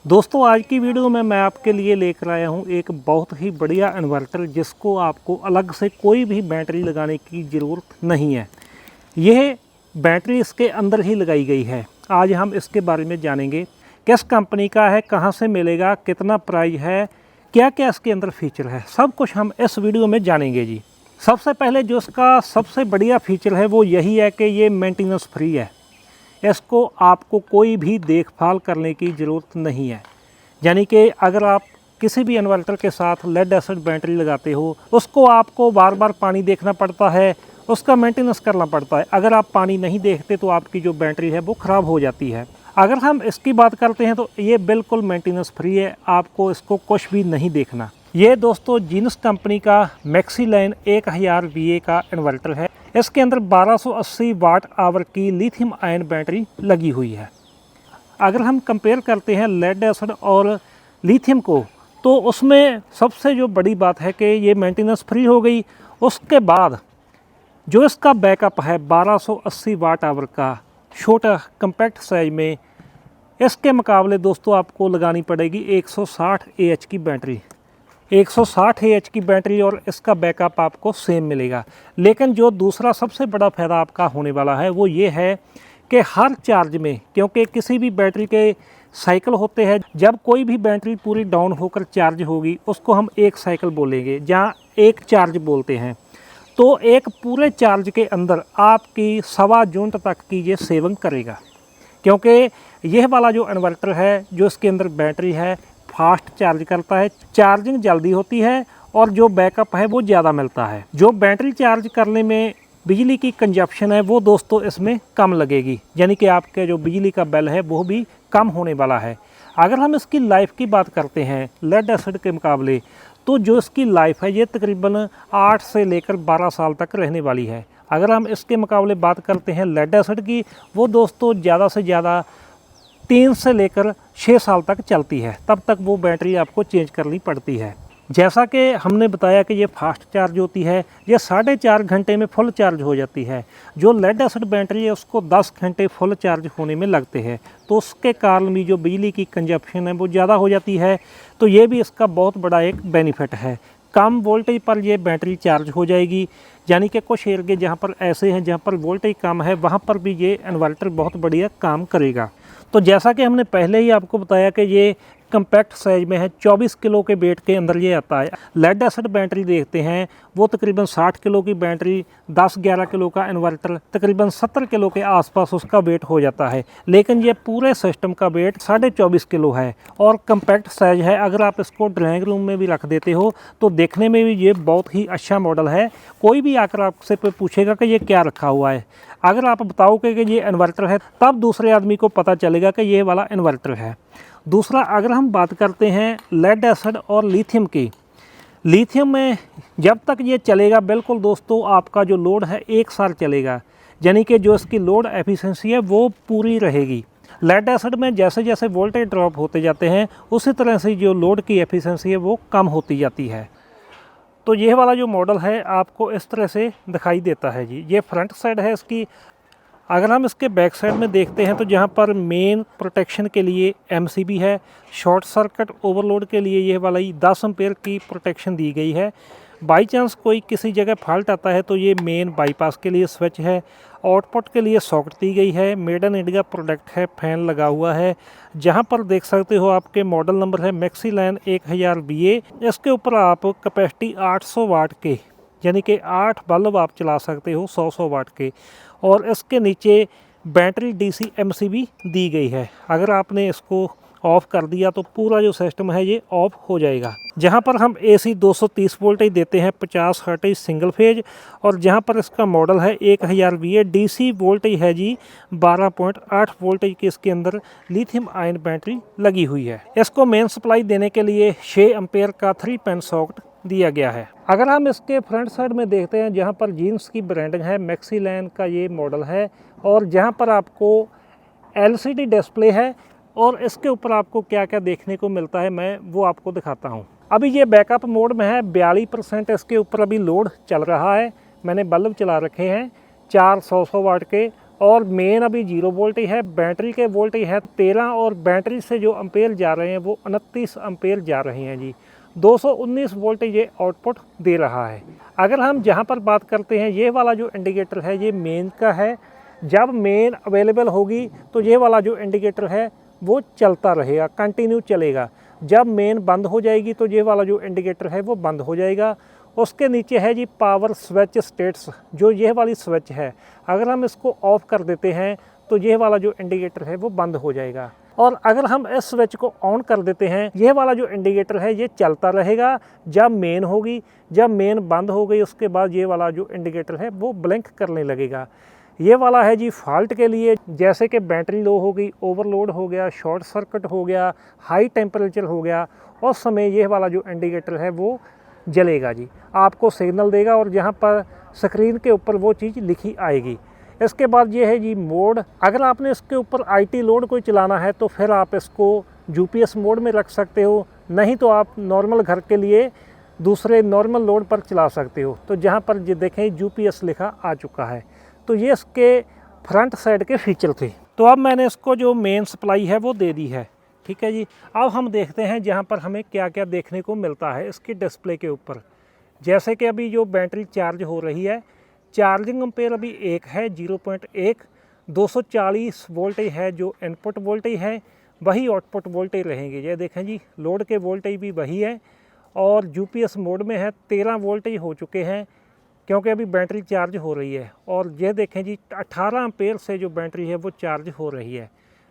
दोस्तों आज की वीडियो में मैं आपके लिए लेकर आया हूं एक बहुत ही बढ़िया इन्वर्टर जिसको आपको अलग से कोई भी बैटरी लगाने की ज़रूरत नहीं है। यह बैटरी इसके अंदर ही लगाई गई है। आज हम इसके बारे में जानेंगे किस कंपनी का है, कहां से मिलेगा, कितना प्राइस है, क्या क्या इसके अंदर फीचर है, सब कुछ हम इस वीडियो में जानेंगे जी। सबसे पहले जो इसका सबसे बढ़िया फीचर है वो यही है कि ये मेंटेनेंस फ्री है। इसको आपको कोई भी देखभाल करने की ज़रूरत नहीं है। यानी कि अगर आप किसी भी इन्वर्टर के साथ लेड एसिड बैटरी लगाते हो, उसको आपको बार बार पानी देखना पड़ता है, उसका मेंटेनेंस करना पड़ता है। अगर आप पानी नहीं देखते तो आपकी जो बैटरी है वो ख़राब हो जाती है। अगर हम इसकी बात करते हैं तो ये बिल्कुल मेंटेनेंस फ्री है, आपको इसको कुछ भी नहीं देखना। ये दोस्तों जीनस कंपनी का मैक्सीलाइन 1000 VA का इन्वर्टर है। इसके अंदर 1280 वाट आवर की लिथियम आयन बैटरी लगी हुई है। अगर हम कंपेयर करते हैं लेड एसिड और लिथियम को, तो उसमें सबसे जो बड़ी बात है कि ये मेंटेनेंस फ्री हो गई। उसके बाद जो इसका बैकअप है 1280 वाट आवर का छोटा कम्पैक्ट साइज में, इसके मुकाबले दोस्तों आपको लगानी पड़ेगी 160 AH की बैटरी। 160 AH की बैटरी और इसका बैकअप आपको सेम मिलेगा। लेकिन जो दूसरा सबसे बड़ा फ़ायदा आपका होने वाला है वो ये है कि हर चार्ज में, क्योंकि किसी भी बैटरी के साइकिल होते हैं, जब कोई भी बैटरी पूरी डाउन होकर चार्ज होगी उसको हम एक साइकिल बोलेंगे, जहाँ एक चार्ज बोलते हैं। तो एक पूरे चार्ज के अंदर आपकी 1.25 यूनिट तक की ये सेविंग करेगा, क्योंकि यह वाला जो इन्वर्टर है, जो इसके अंदर बैटरी है, फास्ट चार्ज करता है, चार्जिंग जल्दी होती है और जो बैकअप है वो ज़्यादा मिलता है। जो बैटरी चार्ज करने में बिजली की कंजप्शन है वो दोस्तों इसमें कम लगेगी, यानी कि आपके जो बिजली का बिल है वो भी कम होने वाला है। अगर हम इसकी लाइफ की बात करते हैं लेड एसिड के मुकाबले, तो जो इसकी लाइफ है ये तकरीबन 8 से लेकर 12 साल तक रहने वाली है। अगर हम इसके मुकाबले बात करते हैं लेड एसिड की, वो दोस्तों ज़्यादा से ज़्यादा 3 से लेकर 6 साल तक चलती है, तब तक वो बैटरी आपको चेंज करनी पड़ती है। जैसा कि हमने बताया कि ये फास्ट चार्ज होती है, ये 4.5 घंटे में फुल चार्ज हो जाती है। जो लेड एसिड बैटरी है उसको 10 घंटे फुल चार्ज होने में लगते हैं, तो उसके कारण भी जो बिजली की कंजप्शन है वो ज़्यादा हो जाती है। तो ये भी इसका बहुत बड़ा एक बेनिफिट है। कम वोल्टेज पर ये बैटरी चार्ज हो जाएगी, यानी कि कुछ एरिया जहाँ पर ऐसे हैं जहाँ पर वोल्टेज कम है, वहाँ पर भी ये इन्वर्टर बहुत बढ़िया काम करेगा। तो जैसा कि हमने पहले ही आपको बताया कि ये कम्पैक्ट साइज में है, 24 किलो के वेट के अंदर ये आता है। लेड एसिड बैटरी देखते हैं वो तकरीबन 60 किलो की बैटरी, 10-11 किलो का इन्वर्टर, तकरीबन 70 किलो के आसपास उसका वेट हो जाता है। लेकिन ये पूरे सिस्टम का वेट 24.5 किलो है और कम्पैक्ट साइज है। अगर आप इसको ड्राइंग रूम में भी रख देते हो तो देखने में भी ये बहुत ही अच्छा मॉडल है। कोई भी आकर आपसे पूछेगा कि ये क्या रखा हुआ है, अगर आप बताओगे कि ये इन्वर्टर है, तब दूसरे आदमी को पता चलेगा कि ये वाला इन्वर्टर है। दूसरा, अगर हम बात करते हैं लेड एसिड और लिथियम की, लिथियम में जब तक ये चलेगा बिल्कुल दोस्तों आपका जो लोड है 1 साल चलेगा, यानी कि जो इसकी लोड एफिशिएंसी है वो पूरी रहेगी। लेड एसिड में जैसे जैसे वोल्टेज ड्रॉप होते जाते हैं उसी तरह से जो लोड की एफिशिएंसी है वो कम होती जाती है। तो ये वाला जो मॉडल है आपको इस तरह से दिखाई देता है जी। ये फ्रंट साइड है इसकी। अगर हम इसके बैक साइड में देखते हैं तो जहाँ पर मेन प्रोटेक्शन के लिए MCB है, शॉर्ट सर्किट ओवरलोड के लिए ये वाला 10 एम्पेयर की प्रोटेक्शन दी गई है। बाई चांस कोई किसी जगह फॉल्ट आता है तो ये मेन बाईपास के लिए स्विच है। आउटपुट के लिए सॉकेट दी गई है। मेड इन इंडिया प्रोडक्ट है, फैन लगा हुआ है। जहाँ पर देख सकते हो आपके मॉडल नंबर है मैक्सीलाइन 1000 VA। इसके ऊपर आप कैपेसिटी 800 वाट के, यानी कि 8 बल्ब आप चला सकते हो 100 वाट के। और इसके नीचे बैटरी DC MCB दी गई है। अगर आपने इसको ऑफ़ कर दिया तो पूरा जो सिस्टम है ये ऑफ हो जाएगा। जहाँ पर हम AC 230 वोल्टेज देते हैं 50 हर्ट्ज सिंगल फेज, और जहाँ पर इसका मॉडल है 1000 VA, DC वोल्टेज है जी 12.8 वोल्टेज की इसके अंदर लिथियम आयन बैटरी लगी हुई है। इसको मेन सप्लाई देने के लिए 6 एम्पेयर का 3 पिन सॉकेट दिया गया है। अगर हम इसके फ्रंट साइड में देखते हैं जहाँ पर जीन्स की ब्रांडिंग है, मैक्सीलाइन का ये मॉडल है, और जहाँ पर आपको LCD डिस्प्ले है और इसके ऊपर आपको क्या क्या देखने को मिलता है मैं वो आपको दिखाता हूँ। अभी ये बैकअप मोड में है, 42% इसके ऊपर अभी लोड चल रहा है। मैंने बल्ब चला रखे हैं 4 100 वाट के, और मेन अभी 0 वोल्टेज है। बैटरी के वोल्टेज है 13 और बैटरी से जो एम्पेयर जा रहे हैं वो 29 एम्पेयर जा रहे हैं जी। 219 वोल्टेज ये आउटपुट दे रहा है। अगर हम जहाँ पर बात करते हैं, ये वाला जो इंडिकेटर है ये मेन का है। जब मेन अवेलेबल होगी तो ये वाला जो इंडिकेटर है वो चलता रहेगा, कंटिन्यू चलेगा। जब मेन बंद हो जाएगी तो ये वाला जो इंडिकेटर है वो बंद हो जाएगा। उसके नीचे है जी पावर स्विच स्टेट्स, जो ये वाली स्विच है, अगर हम इसको ऑफ कर देते हैं तो ये वाला जो इंडिकेटर है वो बंद हो जाएगा। और अगर हम इस स्विच को ऑन कर देते हैं, ये वाला जो इंडिकेटर है ये चलता रहेगा जब मेन होगी। जब मेन बंद हो गई उसके बाद ये वाला जो इंडिकेटर है वो ब्लिंक करने लगेगा। ये वाला है जी फॉल्ट के लिए, जैसे कि बैटरी लो हो गई, ओवरलोड हो गया, शॉर्ट सर्किट हो गया, हाई टेम्परेचर हो गया, उस समय ये वाला जो इंडिकेटर है वो जलेगा जी, आपको सिग्नल देगा और जहाँ पर स्क्रीन के ऊपर वो चीज़ लिखी आएगी। इसके बाद ये है जी मोड। अगर आपने इसके ऊपर IT लोड कोई चलाना है तो फिर आप इसको UPS मोड में रख सकते हो, नहीं तो आप नॉर्मल घर के लिए दूसरे नॉर्मल लोड पर चला सकते हो। तो जहाँ पर ये देखें UPS लिखा आ चुका है। तो ये इसके फ्रंट साइड के फीचर थे। तो अब मैंने इसको जो मेन सप्लाई है वो दे दी है, ठीक है जी। अब हम देखते हैं जहाँ पर हमें क्या क्या देखने को मिलता है इसकी डिस्प्ले के ऊपर। जैसे कि अभी जो बैटरी चार्ज हो रही है, चार्जिंग एम्पेयर अभी 1 है, 0.1। 240 वोल्टेज है जो इनपुट वोल्टेज है, वही आउटपुट वोल्टेज रहेंगे। ये देखें जी लोड के वोल्टेज भी वही है और UPS मोड में है। 13 वोल्टेज हो चुके हैं क्योंकि अभी बैटरी चार्ज हो रही है। और ये देखें जी 18 एम्पेयर से जो बैटरी है वो चार्ज हो रही है,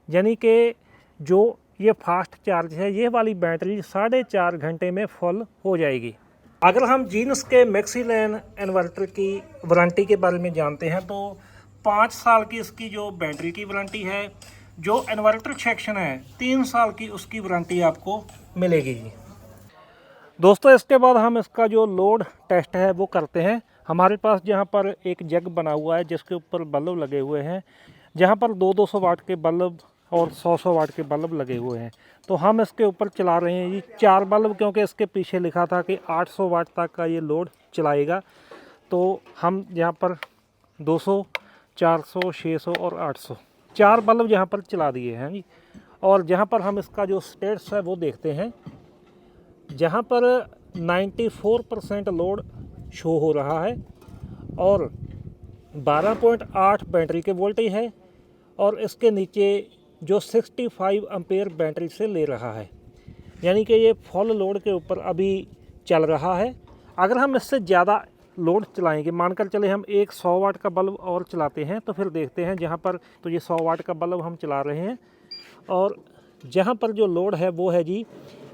यानी कि जो ये फास्ट चार्ज है ये वाली बैटरी 4.5 घंटे में फुल हो जाएगी। अगर हम जीनस के मैक्सीलैन इन्वर्टर की वारंटी के बारे में जानते हैं तो 5 साल की इसकी जो बैटरी की वारंटी है, जो इन्वर्टर सेक्शन है 3 साल की उसकी वारंटी आपको मिलेगी जी। दोस्तों इसके बाद हम इसका जो लोड टेस्ट है वो करते हैं। हमारे पास जहाँ पर एक जग बना हुआ है जिसके ऊपर बल्ब लगे हुए हैं, जहाँ पर 200 वाट के बल्ब और 100 वाट के बल्ब लगे हुए हैं। तो हम इसके ऊपर चला रहे हैं जी 4 बल्ब, क्योंकि इसके पीछे लिखा था कि 800 वाट तक का ये लोड चलाएगा। तो हम यहाँ पर 200, 400, 600 और 800 4 बल्ब यहाँ पर चला दिए हैं जी। और जहाँ पर हम इसका जो स्टेट्स है वो देखते हैं, जहाँ पर 94% लोड शो हो रहा है और 12.8 बैटरी के वोल्टेज है और इसके नीचे जो 65 एम्पेयर बैटरी से ले रहा है, यानी कि ये फुल लोड के ऊपर अभी चल रहा है। अगर हम इससे ज़्यादा लोड चलाएंगे, मानकर चले हम एक 100 वाट का बल्ब और चलाते हैं, तो फिर देखते हैं जहाँ पर तो ये 100 वाट का बल्ब हम चला रहे हैं और जहाँ पर जो लोड है वो है जी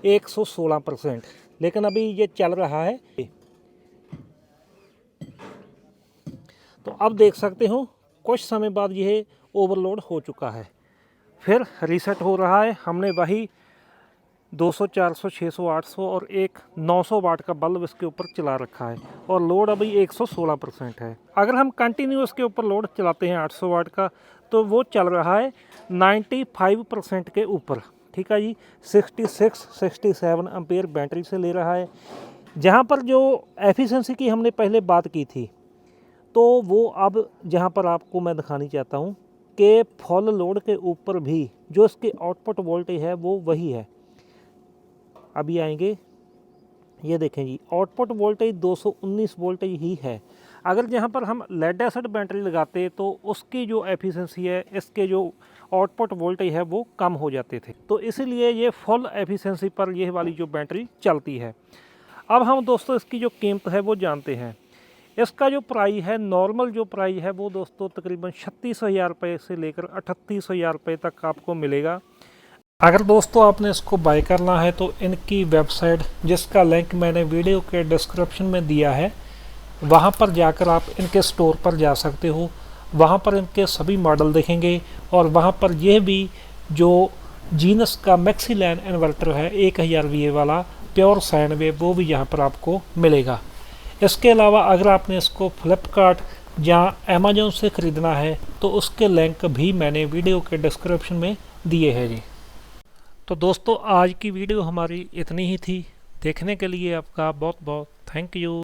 116%, लेकिन अभी ये चल रहा है। तो अब देख सकते हो कुछ समय बाद ये ओवरलोड हो चुका है, फिर रीसेट हो रहा है। हमने वही 200, 400, 600, 800 और एक 900 वाट का बल्ब इसके ऊपर चला रखा है और लोड अभी 116% है। अगर हम कंटिन्यू इसके ऊपर लोड चलाते हैं 800 वाट का तो वो चल रहा है 95% के ऊपर, ठीक है जी। 66, 67 एम्पेयर बैटरी से ले रहा है। जहाँ पर जो एफिशिएंसी की हमने पहले बात की थी, तो वो अब जहाँ पर आपको मैं दिखानी चाहता हूँ कि फुल लोड के ऊपर भी जो इसके आउटपुट वोल्टेज है वो वही है। अभी आएंगे, ये देखें जी आउटपुट वोल्टेज 219 वोल्टेज ही है। अगर जहाँ पर हम लेड एसिड बैटरी लगाते तो उसकी जो एफिशिएंसी है, इसके जो आउटपुट वोल्टेज है वो कम हो जाते थे, तो इसीलिए ये फुल एफिशिएंसी पर ये वाली जो बैटरी चलती है। अब हम दोस्तों इसकी जो कीमत है वो जानते हैं। इसका जो प्राइस है, नॉर्मल जो प्राइस है वो दोस्तों तकरीबन 36,000 रुपये से लेकर 38,000 रुपये तक आपको मिलेगा। अगर दोस्तों आपने इसको बाय करना है तो इनकी वेबसाइट, जिसका लिंक मैंने वीडियो के डिस्क्रिप्शन में दिया है, वहां पर जाकर आप इनके स्टोर पर जा सकते हो। वहां पर इनके सभी मॉडल देखेंगे और वहां पर यह भी जो जीनस का मैक्सीलैन इन्वर्टर है 1000 VA वाला प्योर साइन वेव, वो भी यहाँ पर आपको मिलेगा। इसके अलावा अगर आपने इसको फ्लिपकार्ट या अमेज़न से ख़रीदना है तो उसके लिंक भी मैंने वीडियो के डिस्क्रिप्शन में दिए हैं जी। तो दोस्तों आज की वीडियो हमारी इतनी ही थी। देखने के लिए आपका बहुत बहुत थैंक यू।